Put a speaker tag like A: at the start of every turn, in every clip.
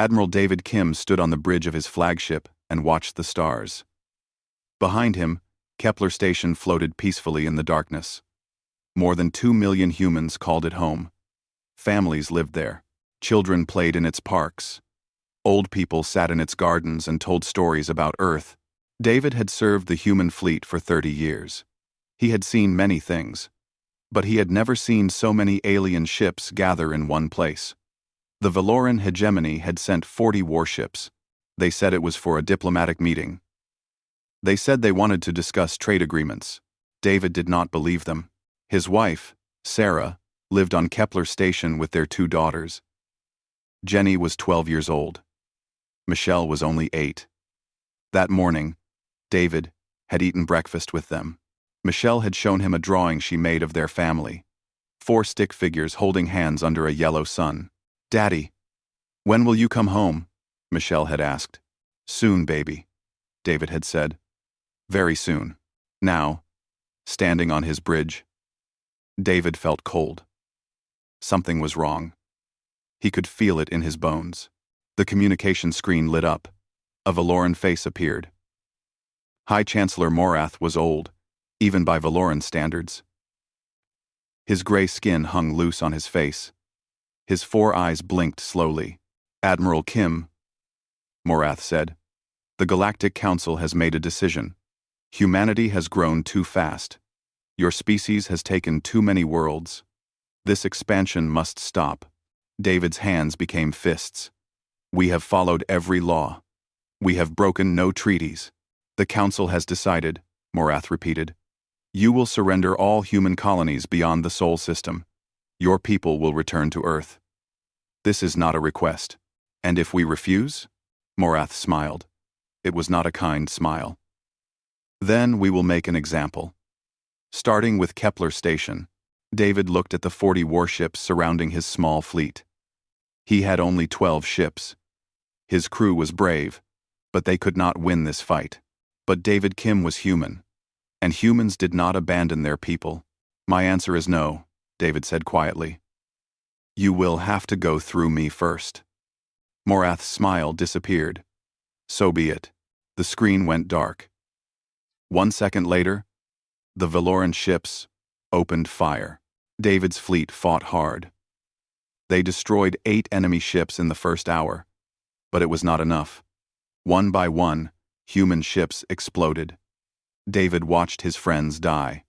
A: Admiral David Kim stood on the bridge of his flagship and watched the stars. Behind him, Kepler Station floated peacefully in the darkness. More than 2 million humans called it home. Families lived there. Children played in its parks. Old people sat in its gardens and told stories about Earth. David had served the human fleet for 30 years. He had seen many things, but he had never seen so many alien ships gather in one place. The Valoran hegemony had sent 40 warships. They said it was for a diplomatic meeting. They said they wanted to discuss trade agreements. David did not believe them. His wife, Sarah, lived on Kepler Station with their 2 daughters. Jenny was 12 years old. Michelle was only 8. That morning, David had eaten breakfast with them. Michelle had shown him a drawing she made of their family. 4 stick figures holding hands under a yellow sun. "Daddy, when will you come home?" Michelle had asked. "Soon, baby," David had said. Very soon. Now, standing on his bridge, David felt cold. Something was wrong. He could feel it in his bones. The communication screen lit up. A Valoran face appeared. High Chancellor Morath was old, even by Valoran standards. His gray skin hung loose on his face. His 4 eyes blinked slowly. "Admiral Kim," Morath said, "the Galactic Council has made a decision. Humanity has grown too fast. Your species has taken too many worlds. This expansion must stop." David's hands became fists. "We have followed every law. We have broken no treaties. The Council has decided," Morath repeated. "You will surrender all human colonies beyond the Sol system. Your people will return to Earth. This is not a request. And if we refuse?" Morath smiled. It was not a kind smile. "Then we will make an example." Starting with Kepler Station, David looked at the 40 warships surrounding his small fleet. He had only 12 ships. His crew was brave, but they could not win this fight. But David Kim was human, and humans did not abandon their people. "My answer is no," David said quietly. "You will have to go through me first." Morath's smile disappeared. "So be it." The screen went dark. 1 second later, the Valoran ships opened fire. David's fleet fought hard. They destroyed 8 enemy ships in the first hour, but it was not enough. One by one, human ships exploded. David watched his friends die.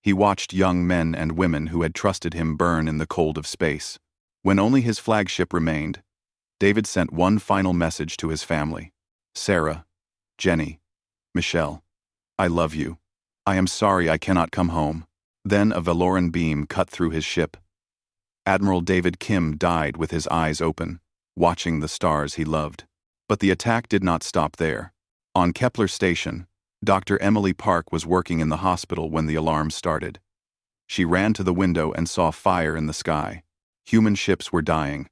A: He watched young men and women who had trusted him burn in the cold of space. When only his flagship remained, David sent one final message to his family. "Sarah, Jenny, Michelle, I love you. I am sorry I cannot come home." Then a Valoran beam cut through his ship. Admiral David Kim died with his eyes open, watching the stars he loved. But the attack did not stop there. On Kepler Station, Dr. Emily Park was working in the hospital when the alarm started. She ran to the window and saw fire in the sky. Human ships were dying.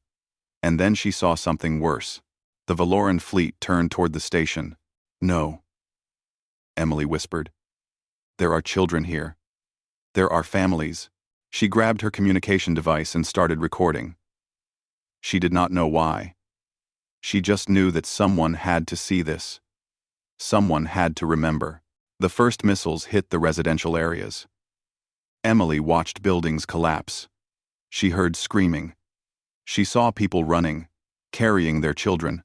A: And then she saw something worse. The Valoran fleet turned toward the station. "No," Emily whispered. "There are children here. There are families." She grabbed her communication device and started recording. She did not know why. She just knew that someone had to see this. Someone had to remember. The first missiles hit the residential areas. Emily watched buildings collapse. She heard screaming. She saw people running, carrying their children,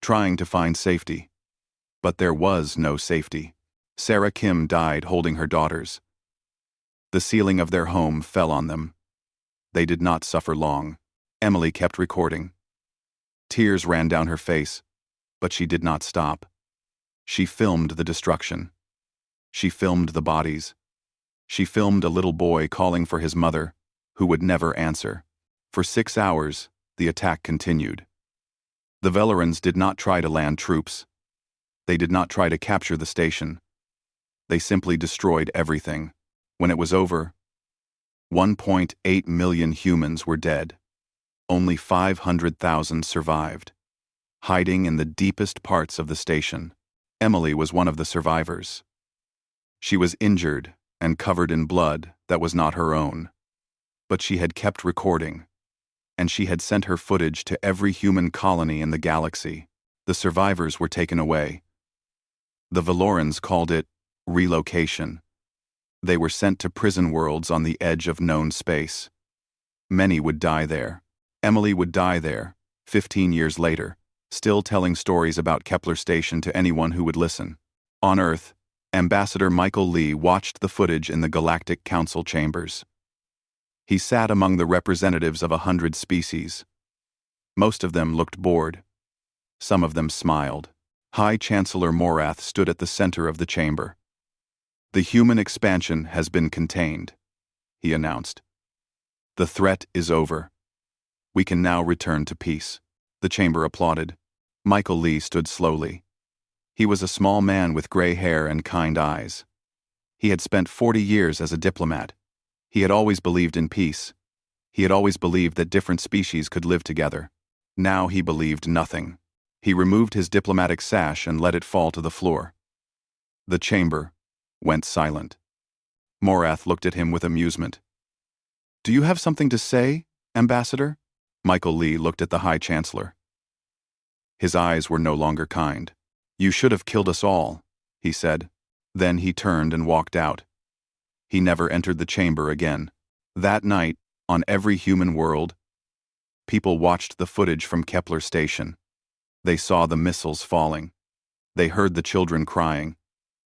A: trying to find safety. But there was no safety. Sarah Kim died holding her daughters. The ceiling of their home fell on them. They did not suffer long. Emily kept recording. Tears ran down her face, but she did not stop. She filmed the destruction. She filmed the bodies. She filmed a little boy calling for his mother, who would never answer. For 6 hours, the attack continued. The Velarans did not try to land troops. They did not try to capture the station. They simply destroyed everything. When it was over, 1.8 million humans were dead. Only 500,000 survived, hiding in the deepest parts of the station. Emily was one of the survivors. She was injured and covered in blood that was not her own. But she had kept recording. and she had sent her footage to every human colony in the galaxy. The survivors were taken away. The Valorans called it relocation. They were sent to prison worlds on the edge of known space. Many would die there. Emily would die there, 15 years later, still telling stories about Kepler Station to anyone who would listen. On Earth, Ambassador Michael Lee watched the footage in the Galactic Council chambers. He sat among the representatives of 100 species. Most of them looked bored. Some of them smiled. High Chancellor Morath stood at the center of the chamber. "The human expansion has been contained," he announced. "The threat is over. We can now return to peace." The chamber applauded. Michael Lee stood slowly. He was a small man with gray hair and kind eyes. He had spent 40 years as a diplomat. He had always believed in peace. He had always believed that different species could live together. Now he believed nothing. He removed his diplomatic sash and let it fall to the floor. The chamber went silent. Morath looked at him with amusement. "Do you have something to say, Ambassador?" Michael Lee looked at the High Chancellor. His eyes were no longer kind. "You should have killed us all," he said. Then he turned and walked out. He never entered the chamber again. That night, on every human world, people watched the footage from Kepler Station. They saw the missiles falling. They heard the children crying.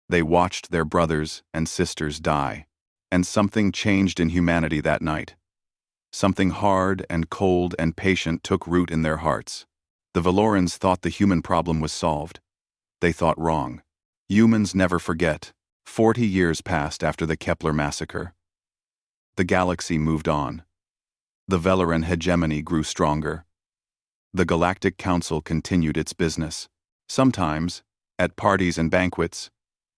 A: They watched their brothers and sisters die. And something changed in humanity that night. Something hard and cold and patient took root in their hearts. The Valorans thought the human problem was solved. They thought wrong. Humans never forget. 40 years passed after the Kepler massacre. The galaxy moved on. The Valoran hegemony grew stronger. The Galactic Council continued its business. Sometimes, at parties and banquets,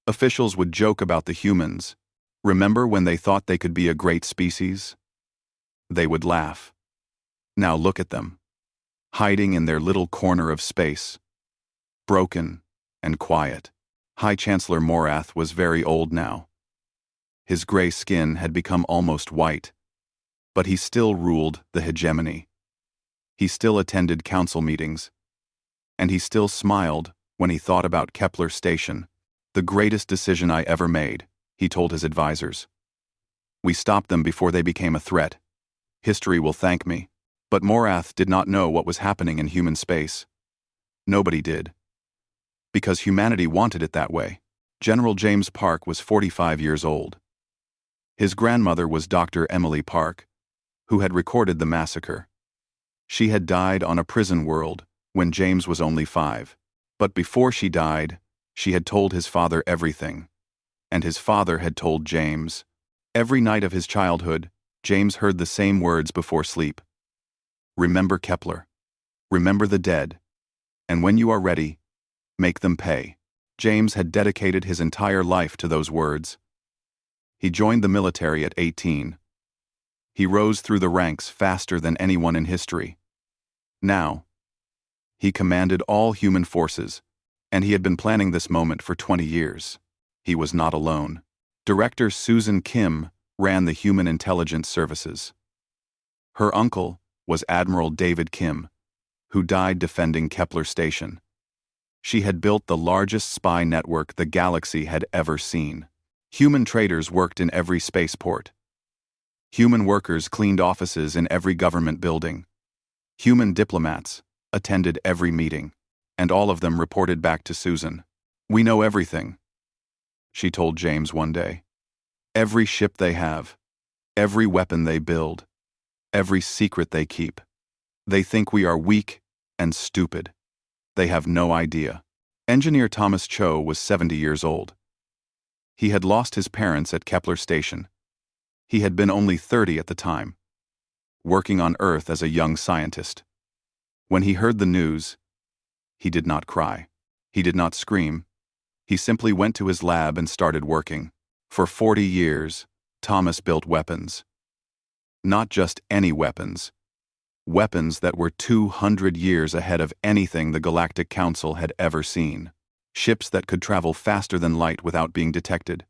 A: officials would joke about the humans. Remember when they thought they could be a great species? They would laugh. Now look at them, hiding in their little corner of space, broken and quiet. High Chancellor Morath was very old now. His gray skin had become almost white, but he still ruled the hegemony. He still attended council meetings, and he still smiled when he thought about Kepler Station. "The greatest decision I ever made," he told his advisors. "We stopped them before they became a threat. History will thank me." But Morath did not know what was happening in human space. Nobody did. Because humanity wanted it that way. General James Park was 45 years old. His grandmother was Dr. Emily Park, who had recorded the massacre. She had died on a prison world when James was only 5. But before she died, she had told his father everything. And his father had told James. Every night of his childhood, James heard the same words before sleep. "Remember Kepler. Remember the dead. And when you are ready, make them pay." James had dedicated his entire life to those words. He joined the military at 18. He rose through the ranks faster than anyone in history. Now, he commanded all human forces, and he had been planning this moment for 20 years. He was not alone. Director Susan Kim ran the Human Intelligence Services. Her uncle was Admiral David Kim, who died defending Kepler Station. She had built the largest spy network the galaxy had ever seen. Human traders worked in every spaceport. Human workers cleaned offices in every government building. Human diplomats attended every meeting, and all of them reported back to Susan. "We know everything," she told James one day. "Every ship they have, every weapon they build, every secret they keep. They think we are weak and stupid. They have no idea." Engineer Thomas Cho was 70 years old. He had lost his parents at Kepler Station. He had been only 30 at the time, working on Earth as a young scientist. When he heard the news, he did not cry. He did not scream. He simply went to his lab and started working. For 40 years, Thomas built weapons. Not just any weapons. Weapons that were 200 years ahead of anything the Galactic Council had ever seen. Ships that could travel faster than light without being detected.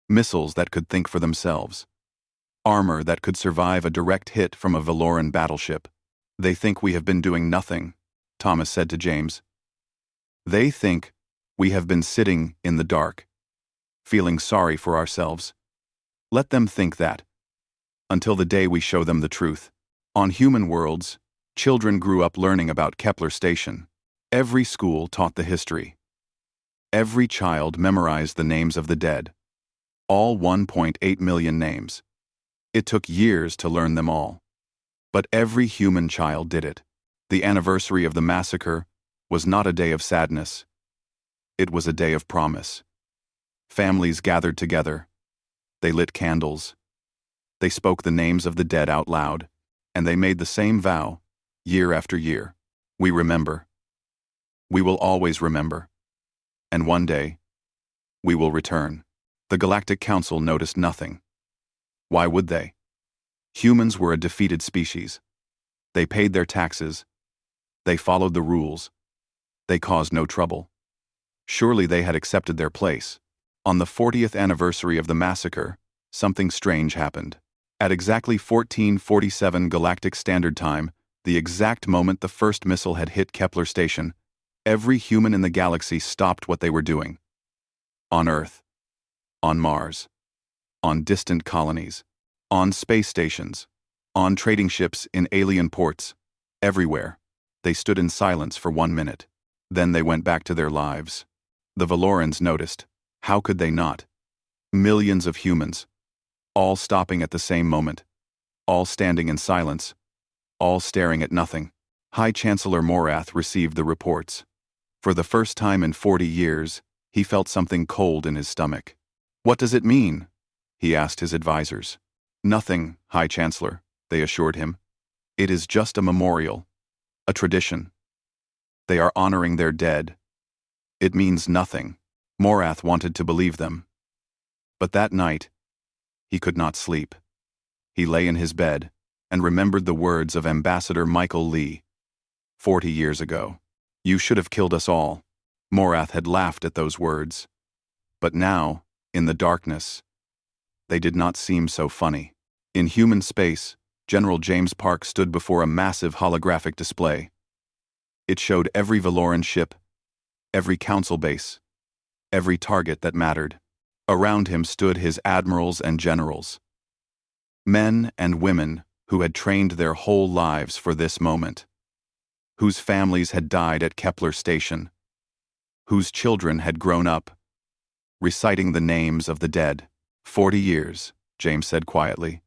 A: Missiles that could think for themselves. Armor that could survive a direct hit from a Valoran battleship. They think we have been doing nothing, Thomas said to James. They think we have been sitting in the dark, feeling sorry for ourselves. Let them think that, until the day we show them the truth. On human worlds, children grew up learning about Kepler Station. Every school taught the history. Every child memorized the names of the dead. All 1.8 million names. It took years to learn them all. But every human child did it. The anniversary of the massacre was not a day of sadness. It was a day of promise. Families gathered together. They lit candles. They spoke the names of the dead out loud, and they made the same vow, year after year. We remember. We will always remember. And one day, we will return. The Galactic Council noticed nothing. Why would they? Humans were a defeated species. They paid their taxes. They followed the rules. They caused no trouble. Surely they had accepted their place. On the 40th anniversary of the massacre, something strange happened. At exactly 1447 Galactic Standard Time, the exact moment the first missile had hit Kepler Station, every human in the galaxy stopped what they were doing. On Earth, on Mars, on distant colonies, on space stations, on trading ships in alien ports, everywhere, they stood in silence for 1 minute. Then they went back to their lives. The Valorans noticed. How could they not? Millions of humans, all stopping at the same moment, all standing in silence, all staring at nothing. High Chancellor Morath received the reports. For the first time in 40 years, he felt something cold in his stomach. What does it mean? He asked his advisors. Nothing, High Chancellor, they assured him. It is just a memorial, a tradition. They are honoring their dead. It means nothing. Morath wanted to believe them. But that night, he could not sleep. He lay in his bed and remembered the words of Ambassador Michael Lee. 40 years ago. You should have killed us all. Morath had laughed at those words. But now, in the darkness, they did not seem so funny. In human space, General James Park stood before a massive holographic display. It showed every Valoran ship, every council base, every target that mattered. Around him stood his admirals and generals. Men and women who had trained their whole lives for this moment. Whose families had died at Kepler Station. Whose children had grown up, reciting the names of the dead. 40 years, James said quietly.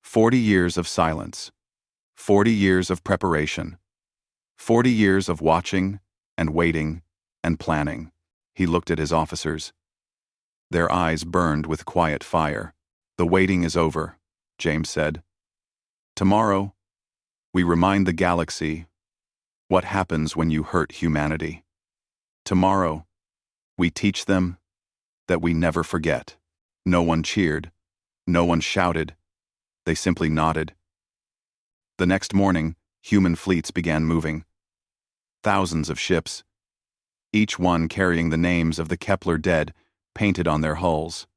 A: 40 years of silence. 40 years of preparation. 40 years of watching and waiting and planning. He looked at his officers. Their eyes burned with quiet fire. The waiting is over, James said. Tomorrow, we remind the galaxy what happens when you hurt humanity. Tomorrow, we teach them that we never forget. No one cheered. No one shouted. They simply nodded. The next morning, human fleets began moving. Thousands of ships, each one carrying the names of the Kepler dead painted on their hulls.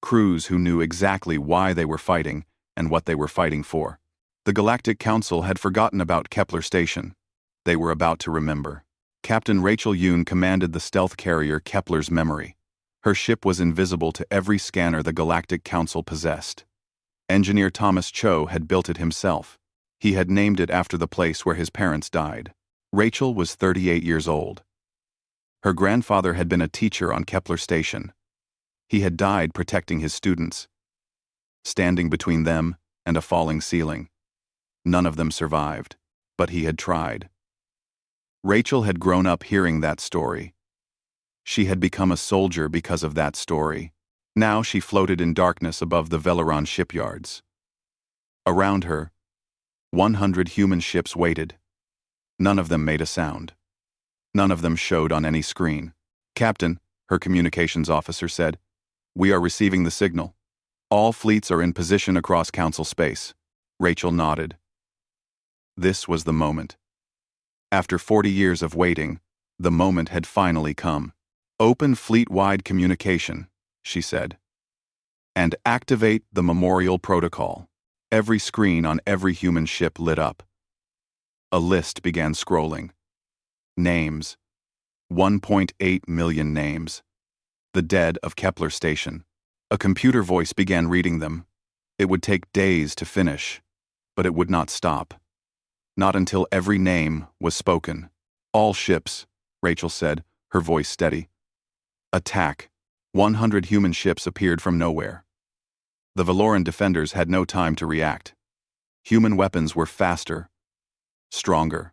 A: Crews who knew exactly why they were fighting and what they were fighting for. The Galactic Council had forgotten about Kepler Station. They were about to remember. Captain Rachel Yoon commanded the stealth carrier Kepler's Memory. Her ship was invisible to every scanner the Galactic Council possessed. Engineer Thomas Cho had built it himself. He had named it after the place where his parents died. Rachel was 38 years old. Her grandfather had been a teacher on Kepler Station. He had died protecting his students, standing between them and a falling ceiling. None of them survived, but he had tried. Rachel had grown up hearing that story. She had become a soldier because of that story. Now she floated in darkness above the Veleron shipyards. Around her, 100 human ships waited. None of them made a sound. None of them showed on any screen. Captain, her communications officer said, we are receiving the signal. All fleets are in position across Council space. Rachel nodded. This was the moment. After 40 years of waiting, the moment had finally come. Open fleet-wide communication, she said. And activate the memorial protocol. Every screen on every human ship lit up. A list began scrolling. Names. 1.8 million names. The dead of Kepler Station. A computer voice began reading them. It would take days to finish, but it would not stop. Not until every name was spoken. All ships, Rachel said, her voice steady. Attack. 100 human ships appeared from nowhere. The Valoran defenders had no time to react. Human weapons were faster, stronger,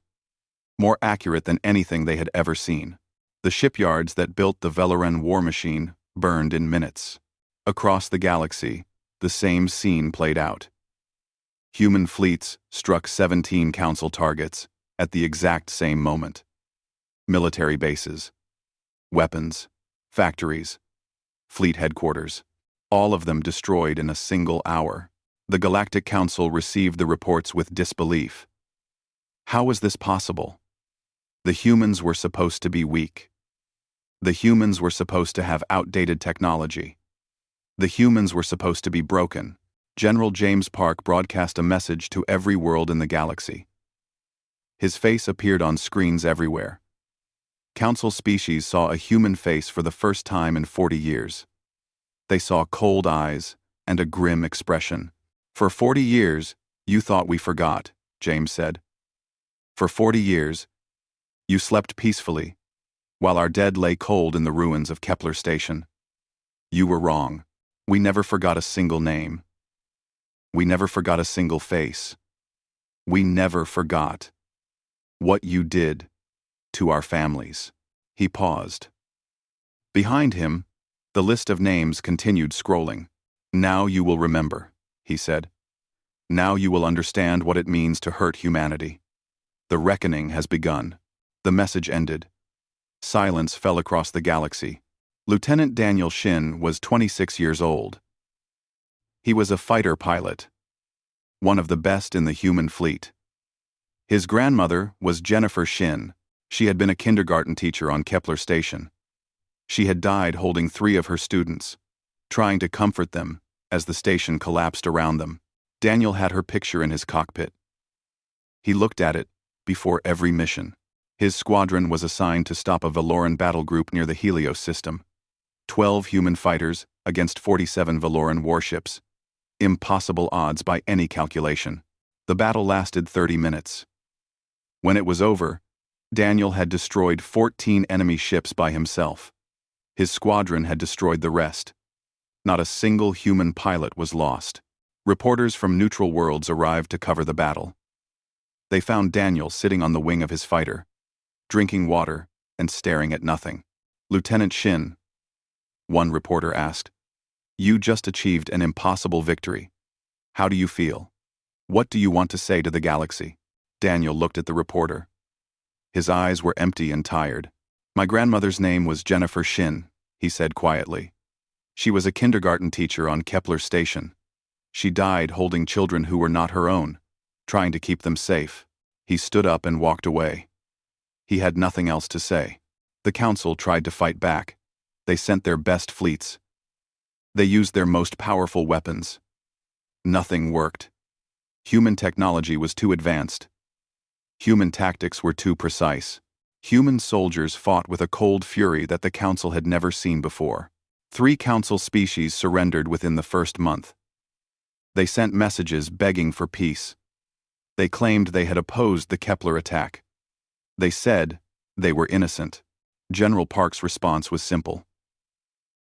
A: more accurate than anything they had ever seen. The shipyards that built the Valoran war machine burned in minutes. Across the galaxy, the same scene played out. Human fleets struck 17 Council targets at the exact same moment. Military bases, weapons, factories, fleet headquarters, all of them destroyed in a single hour. The Galactic Council received the reports with disbelief. How was this possible? The humans were supposed to be weak. The humans were supposed to have outdated technology. The humans were supposed to be broken. General James Park broadcast a message to every world in the galaxy. His face appeared on screens everywhere. Council species saw a human face for the first time in 40 years. They saw cold eyes and a grim expression. For 40 years, you thought we forgot, James said. For 40 years, you slept peacefully, while our dead lay cold in the ruins of Kepler Station. You were wrong. We never forgot a single name. We never forgot a single face. We never forgot what you did to our families. He paused. Behind him, the list of names continued scrolling. Now you will remember, he said. Now you will understand what it means to hurt humanity. The reckoning has begun. The message ended. Silence fell across the galaxy. Lieutenant Daniel Shin was 26 years old. He was a fighter pilot, one of the best in the human fleet. His grandmother was Jennifer Shin. She had been a kindergarten teacher on Kepler Station. She had died holding 3 of her students, trying to comfort them as the station collapsed around them. Daniel had her picture in his cockpit. He looked at it before every mission. His squadron was assigned to stop a Valoran battle group near the Helios system. 12 human fighters against 47 Valoran warships. Impossible odds by any calculation. The battle lasted 30 minutes. When it was over, Daniel had destroyed 14 enemy ships by himself. His squadron had destroyed the rest. Not a single human pilot was lost. Reporters from neutral worlds arrived to cover the battle. They found Daniel sitting on the wing of his fighter, drinking water and staring at nothing. Lieutenant Shin, one reporter asked, you just achieved an impossible victory. How do you feel? What do you want to say to the galaxy? Daniel looked at the reporter. His eyes were empty and tired. My grandmother's name was Jennifer Shin, he said quietly. She was a kindergarten teacher on Kepler Station. She died holding children who were not her own, trying to keep them safe. He stood up and walked away. He had nothing else to say. The Council tried to fight back. They sent their best fleets. They used their most powerful weapons. Nothing worked. Human technology was too advanced. Human tactics were too precise. Human soldiers fought with a cold fury that the Council had never seen before. 3 Council species surrendered within the first month. They sent messages begging for peace. They claimed they had opposed the Kepler attack. They said they were innocent. General Park's response was simple.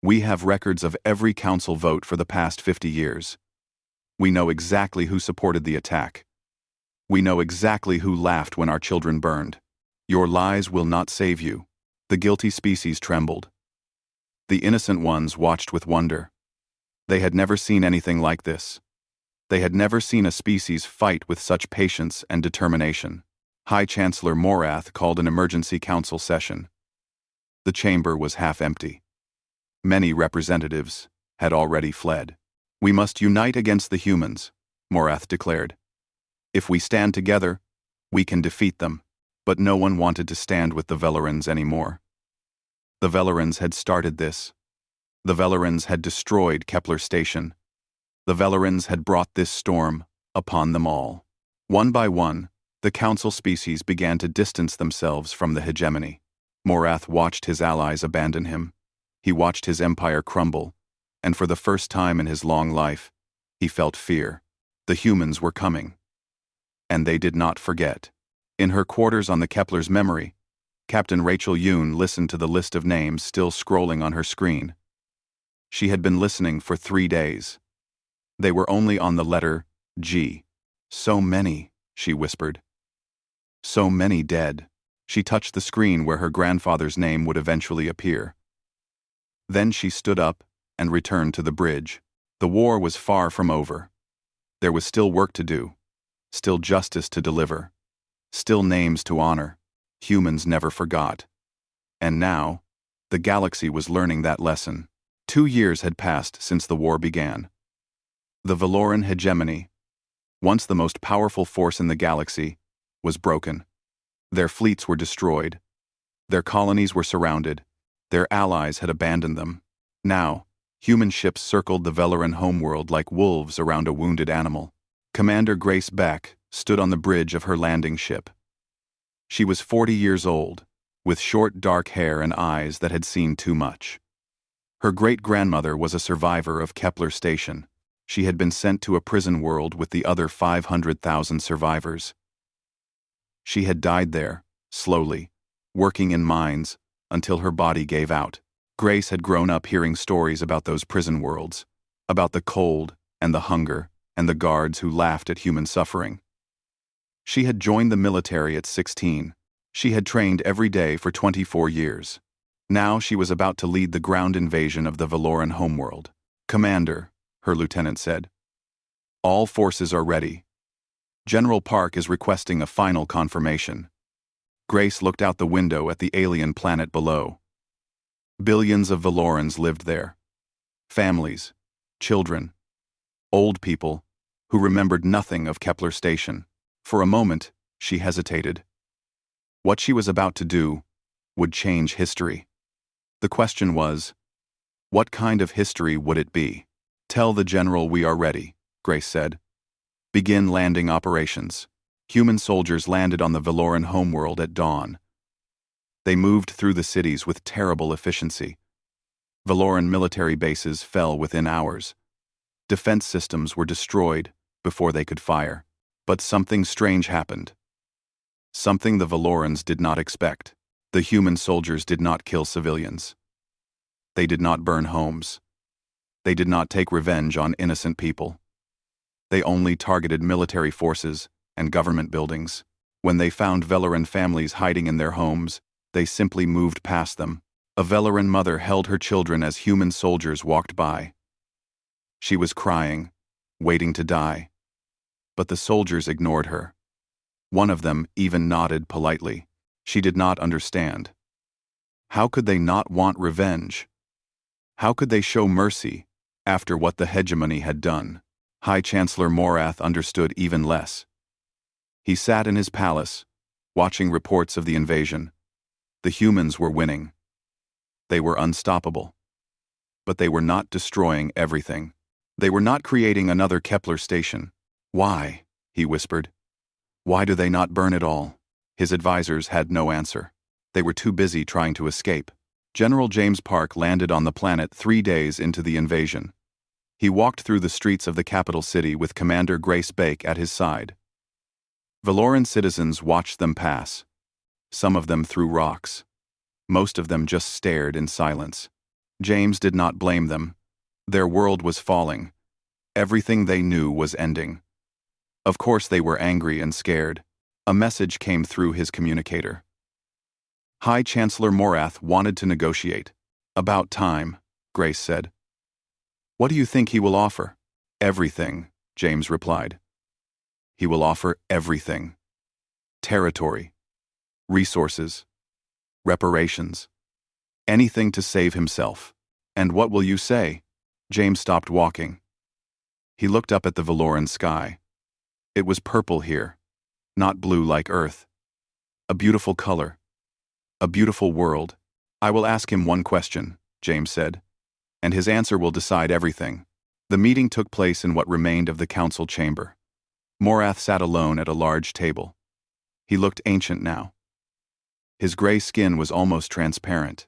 A: We have records of every Council vote for the past 50 years. We know exactly who supported the attack. We know exactly who laughed when our children burned. Your lies will not save you. The guilty species trembled. The innocent ones watched with wonder. They had never seen anything like this. They had never seen a species fight with such patience and determination. High Chancellor Morath called an emergency council session. The chamber was half empty. Many representatives had already fled. We must unite against the humans, Morath declared. If we stand together, we can defeat them. But no one wanted to stand with the Velarans anymore. The Velarans had started this. The Velarans had destroyed Kepler Station. The Velarans had brought this storm upon them all. One by one, The council species began to distance themselves from the hegemony. Morath watched his allies abandon him. He watched his empire crumble, and for the first time in his long life, he felt fear. The humans were coming. And they did not forget. In her quarters on the Kepler's memory, Captain Rachel Yoon listened to the list of names still scrolling on her screen. She had been listening for 3 days. They were only on the letter G. So many, she whispered. So many dead. She touched the screen where her grandfather's name would eventually appear. Then she stood up and returned to the bridge. The war was far from over. There was still work to do, still justice to deliver, still names to honor. Humans never forgot. And now, the galaxy was learning that lesson. 2 years had passed since the war began. The Valoran hegemony, once the most powerful force in the galaxy, was broken. Their fleets were destroyed. Their colonies were surrounded. Their allies had abandoned them. Now, human ships circled the Valoran homeworld like wolves around a wounded animal. Commander Grace Beck stood on the bridge of her landing ship. She was 40 years old, with short dark hair and eyes that had seen too much. Her great-grandmother was a survivor of Kepler Station. She had been sent to a prison world with the other 500,000 survivors. She had died there, slowly, working in mines, until her body gave out. Grace had grown up hearing stories about those prison worlds, about the cold and the hunger and the guards who laughed at human suffering. She had joined the military at 16. She had trained every day for 24 years. Now she was about to lead the ground invasion of the Valoran homeworld. "Commander," her lieutenant said, "all forces are ready. General Park is requesting a final confirmation." Grace looked out the window at the alien planet below. Billions of Valorans lived there. Families, children, old people, who remembered nothing of Kepler Station. For a moment, she hesitated. What she was about to do would change history. The question was, what kind of history would it be? "Tell the general we are ready," Grace said. "Begin landing operations." Human soldiers landed on the Valoran homeworld at dawn. They moved through the cities with terrible efficiency. Valoran military bases fell within hours. Defense systems were destroyed before they could fire. But something strange happened. Something the Valorans did not expect. The human soldiers did not kill civilians. They did not burn homes. They did not take revenge on innocent people. They only targeted military forces and government buildings. When they found Valoran families hiding in their homes, they simply moved past them. A Valoran mother held her children as human soldiers walked by. She was crying, waiting to die. But the soldiers ignored her. One of them even nodded politely. She did not understand. How could they not want revenge? How could they show mercy after what the hegemony had done? High Chancellor Morath understood even less. He sat in his palace, watching reports of the invasion. The humans were winning. They were unstoppable. But they were not destroying everything. They were not creating another Kepler Station. "Why?" he whispered. "Why do they not burn it all?" His advisors had no answer. They were too busy trying to escape. General James Park landed on the planet 3 days into the invasion. He walked through the streets of the capital city with Commander Grace Bake at his side. Valoran citizens watched them pass. Some of them threw rocks. Most of them just stared in silence. James did not blame them. Their world was falling. Everything they knew was ending. Of course they were angry and scared. A message came through his communicator. High Chancellor Morath wanted to negotiate. "About time," Grace said. "What do you think he will offer?" "Everything," James replied. "He will offer everything. Territory, resources, reparations, anything to save himself." "And what will you say?" James stopped walking. He looked up at the Valoran sky. It was purple here, not blue like Earth. A beautiful color. A beautiful world. "I will ask him one question," James said, "and his answer will decide everything." The meeting took place in what remained of the council chamber. Morath sat alone at a large table. He looked ancient now. His gray skin was almost transparent.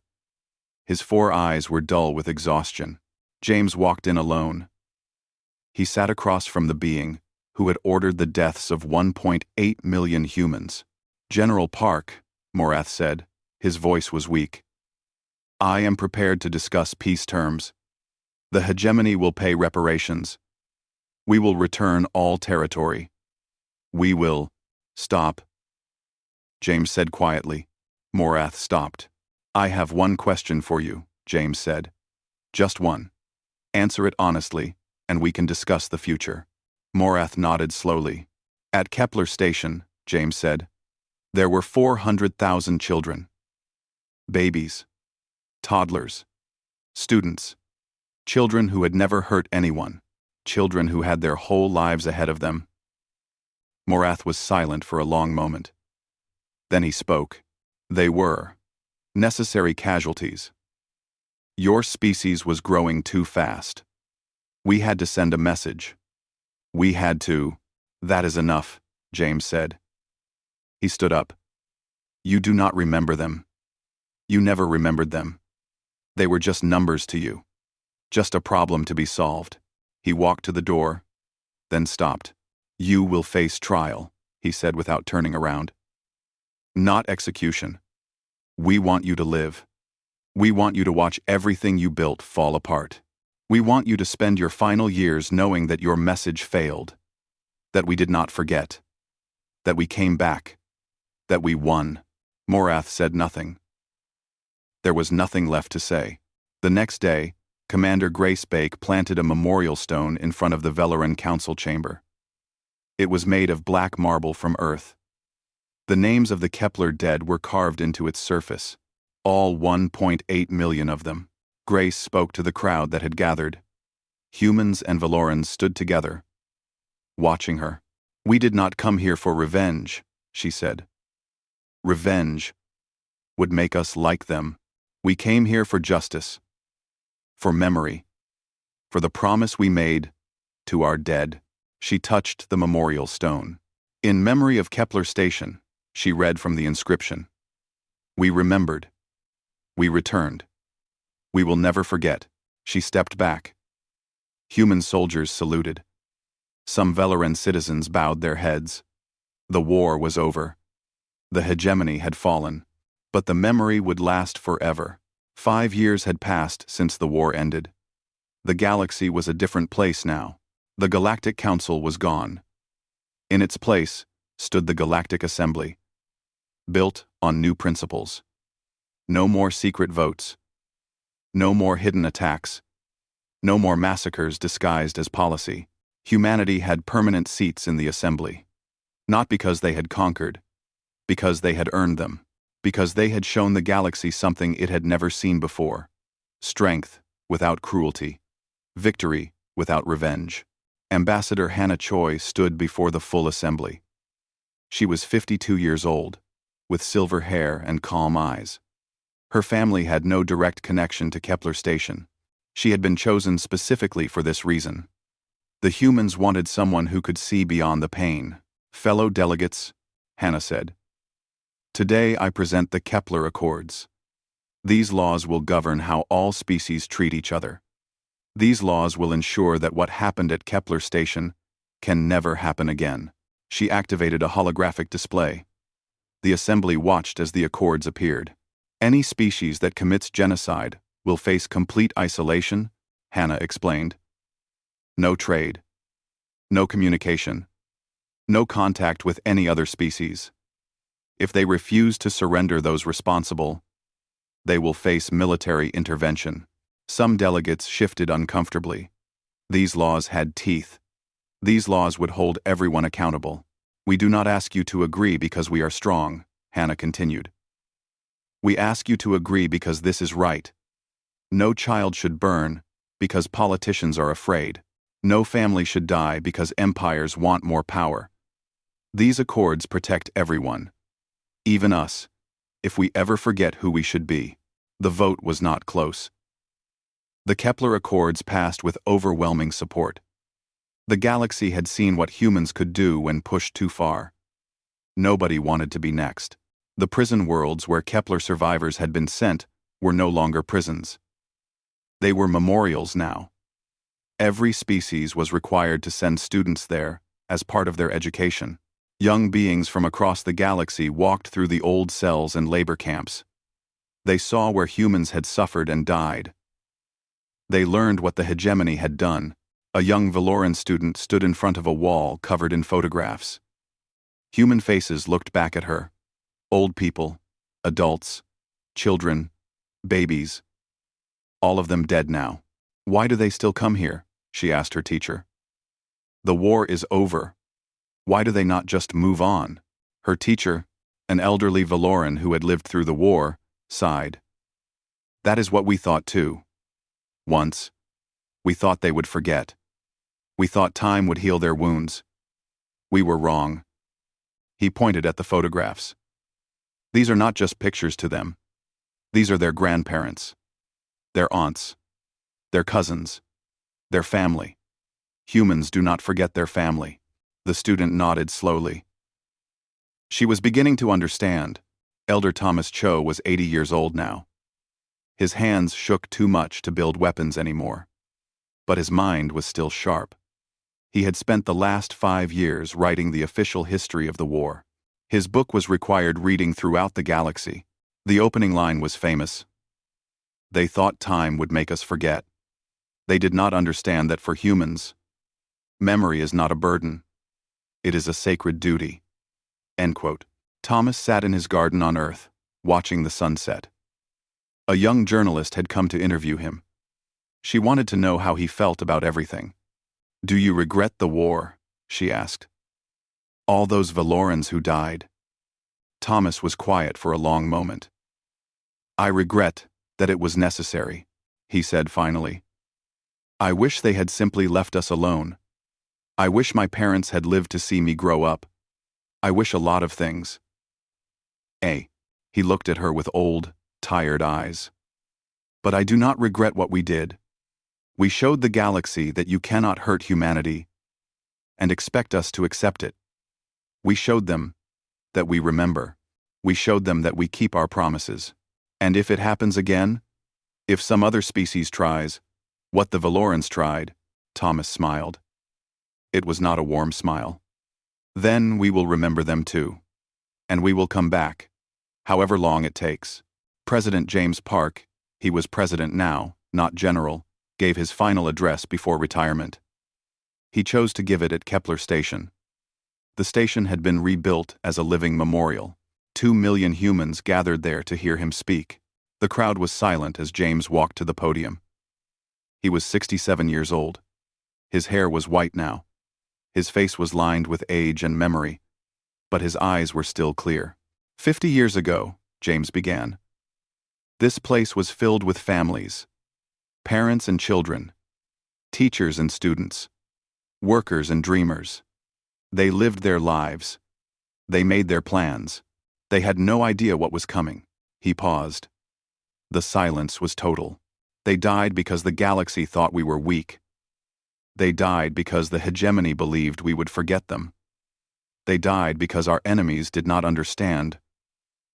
A: His 4 eyes were dull with exhaustion. James walked in alone. He sat across from the being who had ordered the deaths of 1.8 million humans. General Park, Morath said. His voice was weak. I am prepared to discuss peace terms. The hegemony will pay reparations. We will return all territory. We will stop. James said quietly. Morath stopped. I have one question for you, James said. Just one. Answer it honestly, and we can discuss the future. Morath nodded slowly. At Kepler Station, James said, there were 400,000 children. Babies. Toddlers. Students. Children who had never hurt anyone. Children who had their whole lives ahead of them. Morath was silent for a long moment. Then he spoke. They were necessary casualties. Your species was growing too fast. We had to send a message. We had to. That is enough, James said. He stood up. You do not remember them. You never remembered them. They were just numbers to you. Just a problem to be solved. He walked to the door, then stopped. You will face trial, he said without turning around. Not execution. We want you to live. We want you to watch everything you built fall apart. We want you to spend your final years knowing that your message failed. That we did not forget. That we came back. That we won. Morath said nothing. There was nothing left to say. The next day, Commander Gracebake planted a memorial stone in front of the Velaran Council chamber. It was made of black marble from Earth. The names of the Kepler dead were carved into its surface, all 1.8 million of them. Grace spoke to the crowd that had gathered. Humans and Valorans stood together, watching her. We did not come here for revenge, she said. Revenge would make us like them. We came here for justice, for memory, for the promise we made to our dead. She touched the memorial stone. In memory of Kepler Station, she read from the inscription. We remembered. We returned. We will never forget. She stepped back. Human soldiers saluted. Some Velaran citizens bowed their heads. The war was over. The hegemony had fallen. But the memory would last forever. 5 years had passed since the war ended. The galaxy was a different place now. The Galactic Council was gone. In its place stood the Galactic Assembly, built on new principles. No more secret votes. No more hidden attacks. No more massacres disguised as policy. Humanity had permanent seats in the Assembly. Not because they had conquered, because they had earned them. Because they had shown the galaxy something it had never seen before. Strength without cruelty. Victory without revenge. Ambassador Hannah Choi stood before the full assembly. She was 52 years old, with silver hair and calm eyes. Her family had no direct connection to Kepler Station. She had been chosen specifically for this reason. The humans wanted someone who could see beyond the pain. Fellow delegates, Hannah said. Today I present the Kepler Accords. These laws will govern how all species treat each other. These laws will ensure that what happened at Kepler Station can never happen again. She activated a holographic display. The assembly watched as the accords appeared. Any species that commits genocide will face complete isolation, Hannah explained. No trade. No communication. No contact with any other species. If they refuse to surrender those responsible, they will face military intervention. Some delegates shifted uncomfortably. These laws had teeth. These laws would hold everyone accountable. We do not ask you to agree because we are strong, Hannah continued. We ask you to agree because this is right. No child should burn because politicians are afraid. No family should die because empires want more power. These accords protect everyone. Even us, if we ever forget who we should be. The vote was not close. The Kepler Accords passed with overwhelming support. The galaxy had seen what humans could do when pushed too far. Nobody wanted to be next. The prison worlds where Kepler survivors had been sent were no longer prisons. They were memorials now. Every species was required to send students there as part of their education. Young beings from across the galaxy walked through the old cells and labor camps. They saw where humans had suffered and died. They learned what the hegemony had done. A young Valoran student stood in front of a wall covered in photographs. Human faces looked back at her. Old people, adults, children, babies. All of them dead now. Why do they still come here? She asked her teacher. The war is over. Why do they not just move on? Her teacher, an elderly Valoran who had lived through the war, sighed. That is what we thought too. Once. We thought they would forget. We thought time would heal their wounds. We were wrong. He pointed at the photographs. These are not just pictures to them. These are their grandparents, their aunts, their cousins, their family. Humans do not forget their family. The student nodded slowly. She was beginning to understand. Elder Thomas Cho was 80 years old now. His hands shook too much to build weapons anymore. But his mind was still sharp. He had spent the last 5 years writing the official history of the war. His book was required reading throughout the galaxy. The opening line was famous. They thought time would make us forget. They did not understand that for humans, memory is not a burden. It is a sacred duty. End quote. Thomas sat in his garden on Earth, watching the sunset. A young journalist had come to interview him. She wanted to know how he felt about everything. Do you regret the war? She asked. All those Valorans who died. Thomas was quiet for a long moment. I regret that it was necessary, he said finally. I wish they had simply left us alone. I wish my parents had lived to see me grow up. I wish a lot of things. He looked at her with old, tired eyes. But I do not regret what we did. We showed the galaxy that you cannot hurt humanity and expect us to accept it. We showed them that we remember. We showed them that we keep our promises. And if it happens again, if some other species tries what the Valorans tried, Thomas smiled. It was not a warm smile. Then we will remember them too. And we will come back, however long it takes. President James Park, he was president now, not general, gave his final address before retirement. He chose to give it at Kepler Station. The station had been rebuilt as a living memorial. 2 million humans gathered there to hear him speak. The crowd was silent as James walked to the podium. He was 67 years old. His hair was white now. His face was lined with age and memory, but his eyes were still clear. 50 years ago, James began. This place was filled with families, parents and children, teachers and students, workers and dreamers. They lived their lives. They made their plans. They had no idea what was coming. He paused. The silence was total. They died because the galaxy thought we were weak. They died because the hegemony believed we would forget them. They died because our enemies did not understand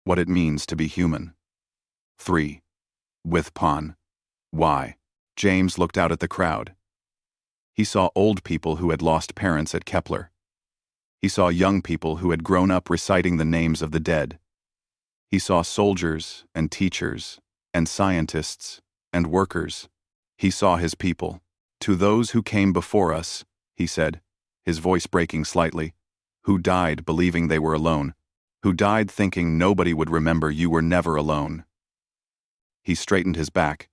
A: what it means to be human. 3. With Pon. Why? James looked out at the crowd. He saw old people who had lost parents at Kepler. He saw young people who had grown up reciting the names of the dead. He saw soldiers and teachers and scientists and workers. He saw his people. To those who came before us, he said, his voice breaking slightly, who died believing they were alone, who died thinking nobody would remember you were never alone. He straightened his back.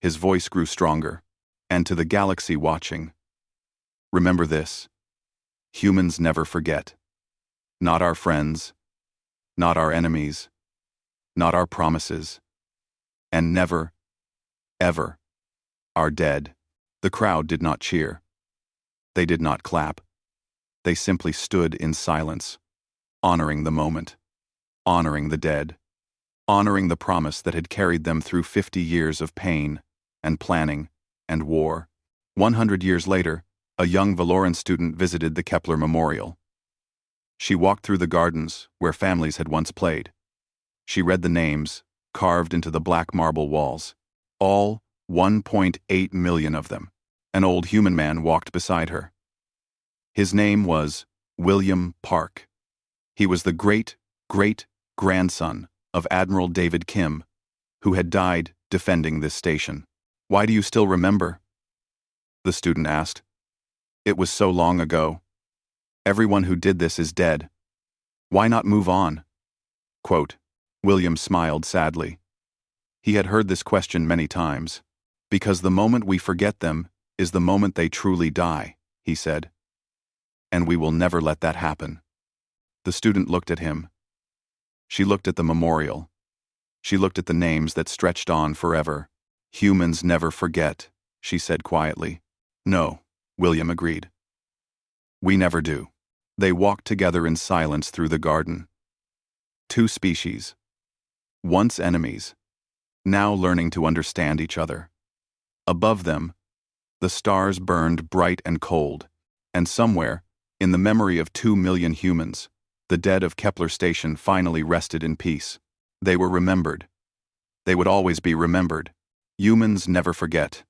A: His voice grew stronger. And to the galaxy watching, remember this. Humans never forget. Not our friends, not our enemies, not our promises, and never, ever, our dead. The crowd did not cheer. They did not clap. They simply stood in silence, honoring the moment, honoring the dead, honoring the promise that had carried them through 50 years of pain and planning and war. 100 years later, a young Valoran student visited the Kepler Memorial. She walked through the gardens where families had once played. She read the names, carved into the black marble walls. All 1.8 million of them. An old human man walked beside her. His name was William Park. He was the great-great-grandson of Admiral David Kim, who had died defending this station. "Why do you still remember?" the student asked. "It was so long ago. Everyone who did this is dead. Why not move on?" Quote, William smiled sadly. He had heard this question many times. "Because the moment we forget them is the moment they truly die," he said. "And we will never let that happen." The student looked at him. She looked at the memorial. She looked at the names that stretched on forever. "Humans never forget," she said quietly. "No," William agreed. "We never do." They walked together in silence through the garden. Two species, once enemies, now learning to understand each other. Above them, the stars burned bright and cold, and somewhere, in the memory of 2 million humans, the dead of Kepler Station finally rested in peace. They were remembered. They would always be remembered. Humans never forget.